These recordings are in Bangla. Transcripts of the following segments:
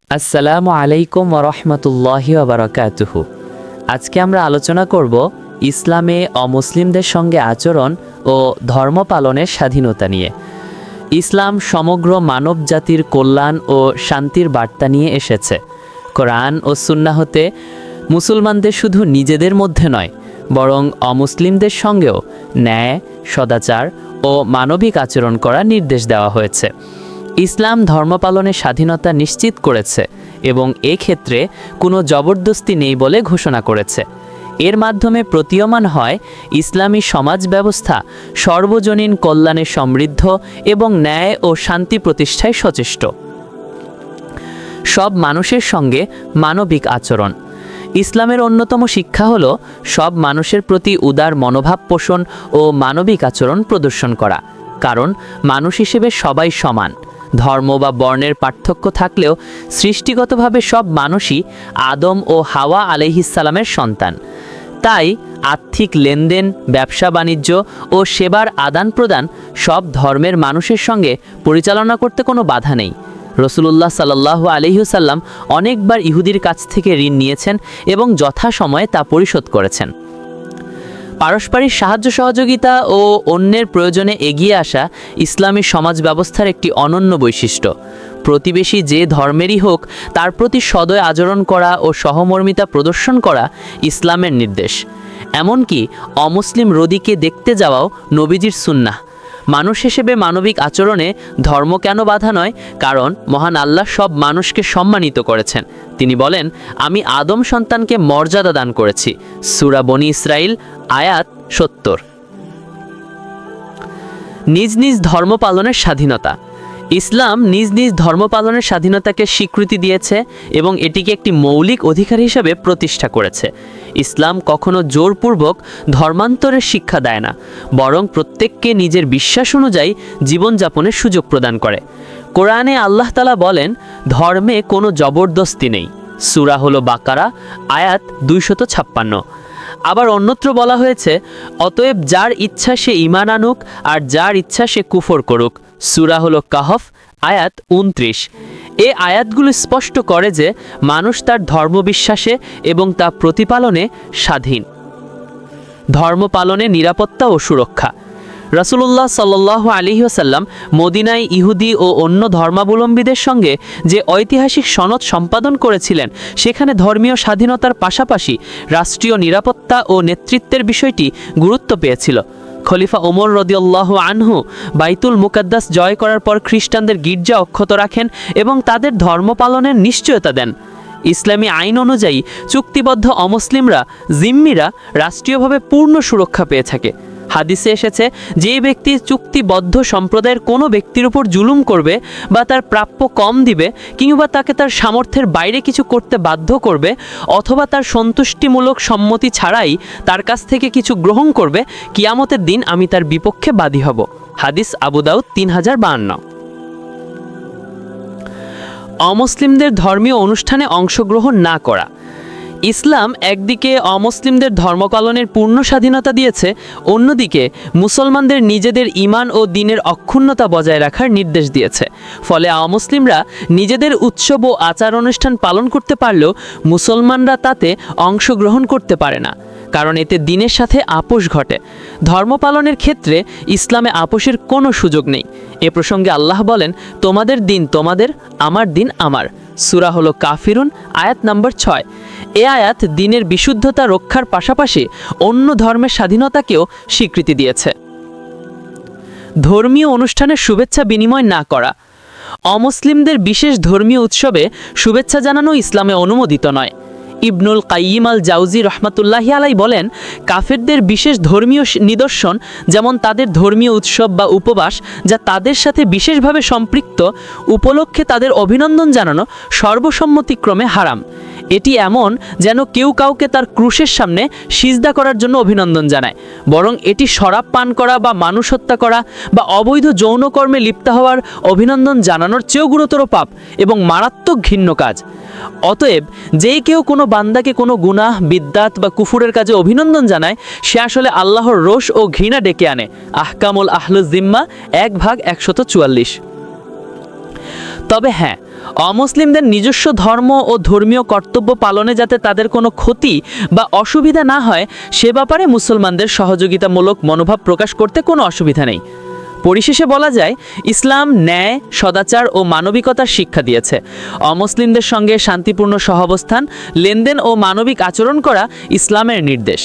আসসালামু আলাইকুম ওরহমতুল্লাহি ওবারাকাতুহু। আজকে আমরা আলোচনা করব ইসলামে অমুসলিমদের সঙ্গে আচরণ ও ধর্ম পালনের স্বাধীনতা নিয়ে। ইসলাম সমগ্র মানব জাতির কল্যাণ ও শান্তির বার্তা নিয়ে এসেছে। কোরআন ও সুন্নাহ হতে মুসলমানদের শুধু নিজেদের মধ্যে নয়, বরং অমুসলিমদের সঙ্গেও ন্যায়, সদাচার ও মানবিক আচরণ করার নির্দেশ দেওয়া হয়েছে। ইসলাম ধর্ম পালনের স্বাধীনতা নিশ্চিত করেছে এবং এক্ষেত্রে কোনো জবরদস্তি নেই বলে ঘোষণা করেছে। এর মাধ্যমে প্রতীয়মান হয় ইসলামী সমাজ ব্যবস্থা সর্বজনীন কল্যাণে সমৃদ্ধ এবং ন্যায় ও শান্তি প্রতিষ্ঠায় সচেষ্ট। সব মানুষের সঙ্গে মানবিক আচরণ। ইসলামের অন্যতম শিক্ষা হল সব মানুষের প্রতি উদার মনোভাব পোষণ ও মানবিক আচরণ প্রদর্শন করা। কারণ মানুষ হিসেবে সবাই সমান। ধর্ম বা বর্ণের পার্থক্য থাকলেও সৃষ্টিগতভাবে সব মানুষই আদম ও হাওয়া আলাইহিসসালামের সন্তান। তাই আর্থিক লেনদেন, ব্যবসা বাণিজ্য ও সেবার আদান প্রদান সব ধর্মের মানুষের সঙ্গে পরিচালনা করতে কোনো বাধা নেই। রসুলুল্লাহ সাল্লাল্লাহু আলাইহি ওয়াসাল্লাম অনেকবার ইহুদির কাছ থেকে ঋণ নিয়েছেন এবং যথাসময়ে তা পরিশোধ করেছেন। পারস্পরিক সাহায্য সহযোগিতা ও অন্যের প্রয়োজনে এগিয়ে আসা ইসলামী সমাজ ব্যবস্থার একটি অনন্য বৈশিষ্ট্য। প্রতিবেশী যে ধর্মেরই হোক তার প্রতি সদয় আচরণ করা ও সহমর্মিতা প্রদর্শন করা ইসলামের নির্দেশ। এমনকি অমুসলিম রোগীকে দেখতে যাওয়াও নবীজির সুন্নাহ। মানুষ হিসেবে মানবিক আচরণে ধর্ম কেন বাধা নয়? কারণ মহান আল্লাহ সব মানুষকে সম্মানিত করেছেন। তিনি বলেন, আমি আদম সন্তানকে মর্যাদা দান করেছি। সূরা বনী ইসরাইল আয়াত ৭০। নিজ নিজ ধর্ম পালনের স্বাধীনতা। ইসলাম নিজ নিজ ধর্ম পালনের স্বাধীনতাকে স্বীকৃতি দিয়েছে এবং এটিকে একটি মৌলিক অধিকার হিসেবে প্রতিষ্ঠা করেছে। ইসলাম কখনো জোরপূর্বক ধর্মান্তরের শিক্ষা দেয় না, বরং প্রত্যেককে নিজের বিশ্বাস অনুযায়ী জীবনযাপনের সুযোগ প্রদান করে। কোরআনে আল্লাহ তাআলা বলেন, ধর্মে কোনো জবরদস্তি নেই। সূরা হলো বাকারা আয়াত ২৫৬। আবার অন্যত্র বলা হয়েছে, অতএব যার ইচ্ছা সে ঈমান আনুক আর যার ইচ্ছা সে কুফর করুক। সূরা হলো কাহফ আয়াত ২৯। এই আয়াতগুলো স্পষ্ট করে যে মানুষ তার ধর্মবিশ্বাসে এবং তা প্রতিপালনে স্বাধীন। ধর্ম পালনে নিরাপত্তা ও সুরক্ষা। রাসূলুল্লাহ সাল্লাল্লাহু আলাইহি ওয়াসাল্লাম মদিনায় ইহুদি ও অন্য ধর্মাবলম্বীদের সঙ্গে যে ঐতিহাসিক সনদ সম্পাদন করেছিলেন, সেখানে ধর্মীয় স্বাধীনতার পাশাপাশি রাষ্ট্রীয় নিরাপত্তা ও নেতৃত্বের বিষয়টি গুরুত্ব পেয়েছিল। খলিফা ওমর রাদিয়াল্লাহু আনহু বাইতুল মুকাদ্দাস জয় করার পর খ্রিস্টানদের গির্জা অক্ষত রাখেন এবং তাদের ধর্ম পালনের নিশ্চয়তা দেন। ইসলামী আইন অনুযায়ী চুক্তিবদ্ধ অমুসলিমরা জিম্মিরা রাষ্ট্রীয়ভাবে পূর্ণ সুরক্ষা পেয়ে থাকে। হাদিসে এসেছে, যে ব্যক্তি চুক্তিবদ্ধ সম্প্রদায়ের কোনো ব্যক্তির উপর জুলুম করবে বা তার প্রাপ্য কম দিবে কিংবা তাকে তার সামর্থ্যের বাইরে কিছু করতে বাধ্য করবে অথবা তার সন্তুষ্টিমূলক সম্মতি ছাড়াই তার কাছ থেকে কিছু গ্রহণ করবে, কিয়ামতের দিন আমি তার বিপক্ষে বাদী হব। হাদিস আবু দাউদ ৩০৫২। অমুসলিমদের ধর্মীয় অনুষ্ঠানে অংশগ্রহণ না করা। ইসলাম একদিকে অমুসলিমদের ধর্ম পালনের পূর্ণ স্বাধীনতা দিয়েছে, অন্যদিকে মুসলমানদের নিজেদের ঈমান ও দ্বীনের অক্ষুণ্ণতা বজায় রাখার নির্দেশ দিয়েছে। ফলে অমুসলিমরা নিজেদের উৎসব ও আচার অনুষ্ঠান পালন করতে পারলেও মুসলমানরা তাতে অংশগ্রহণ করতে পারে না, কারণ এতে দ্বীনের সাথে আপোষ ঘটে। ধর্ম পালনের ক্ষেত্রে ইসলামে আপোষের কোনো সুযোগ নেই। এ প্রসঙ্গে আল্লাহ বলেন, তোমাদের দিন তোমাদের, আমার দিন আমার। সূরা হলো কাফিরুন আয়াত নম্বর ৬। এ আয়াত দ্বীনের বিশুদ্ধতা রক্ষার পাশাপাশি অন্য ধর্মের স্বাধীনতাকেও স্বীকৃতি দিয়েছে। ধর্মীয় অনুষ্ঠানের শুভেচ্ছা বিনিময় না করা। অমুসলিমদের বিশেষ ধর্মীয় উৎসবে শুভেচ্ছা জানানো ইসলামে অনুমোদিত নয়। ইবনুল কাইয়িম আল জাউজি রহমাতুল্লাহি আলাই বলেন, কাফেরদের বিশেষ ধর্মীয় নিদর্শন, যেমন তাদের ধর্মীয় উৎসব বা উপবাস যা তাদের সাথে বিশেষভাবে সম্পৃক্ত, উপলক্ষে তাদের অভিনন্দন জানানো সর্বসম্মতিক্রমে হারাম। এটি এমন যেন কেউ কাউকে তার ক্রুশের সামনে সিজদা করার জন্য অভিনন্দন জানায়, বরং এটি শরাব পান করা বা মানুষ হত্যা করা বা অবৈধ যৌনকর্মে লিপ্ত হওয়ার অভিনন্দন জানানোর চেয়েও গুরুতর পাপ এবং মারাত্মক ঘৃণ্য কাজ। অতএব যে কেউ কোনো বান্দাকে কোনো গুনাহ, বিদ্দাত বা কুফুরের কাজে অভিনন্দন জানায়, সে আসলে আল্লাহর রোষ ও ঘৃণা ডেকে আনে। আহকামুল আহলুজ জিম্মা ১/১৪৪। তবে হ্যাঁ, অমুসলিমদের নিজস্ব ধর্ম ও ধর্মীয় কর্তব্য পালনে যাতে তাদের কোনো ক্ষতি বা অসুবিধা না হয় সে ব্যাপারে মুসলমানদের সহযোগিতামূলক মনোভাব প্রকাশ করতে কোনো অসুবিধা নেই। পরিশেষে বলা যায়, ইসলাম ন্যায়, সদাচার ও মানবিকতার শিক্ষা দিয়েছে। অমুসলিমদের সঙ্গে শান্তিপূর্ণ সহাবস্থান, লেনদেন ও মানবিক আচরণ করা ইসলামের নির্দেশ।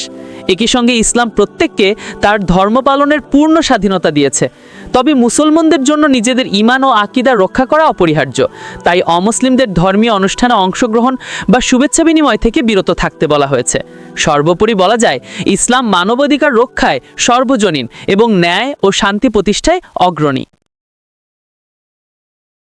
একই সঙ্গে ইসলাম প্রত্যেককে তার ধর্ম পালনের পূর্ণ স্বাধীনতা দিয়েছে। তবে মুসলমানদের জন্য নিজেদের ঈমান ও আকীদা রক্ষা করা অপরিহার্য। তাই অমুসলিমদের ধর্মীয় অনুষ্ঠানে অংশগ্রহণ বা শুভেচ্ছা বিনিময় থেকে বিরত থাকতে বলা হয়েছে। সর্বোপরি বলা যায়, ইসলাম মানবাধিকার রক্ষায় সর্বজনীন এবং ন্যায় ও শান্তি প্রতিষ্ঠায় অগ্রণী।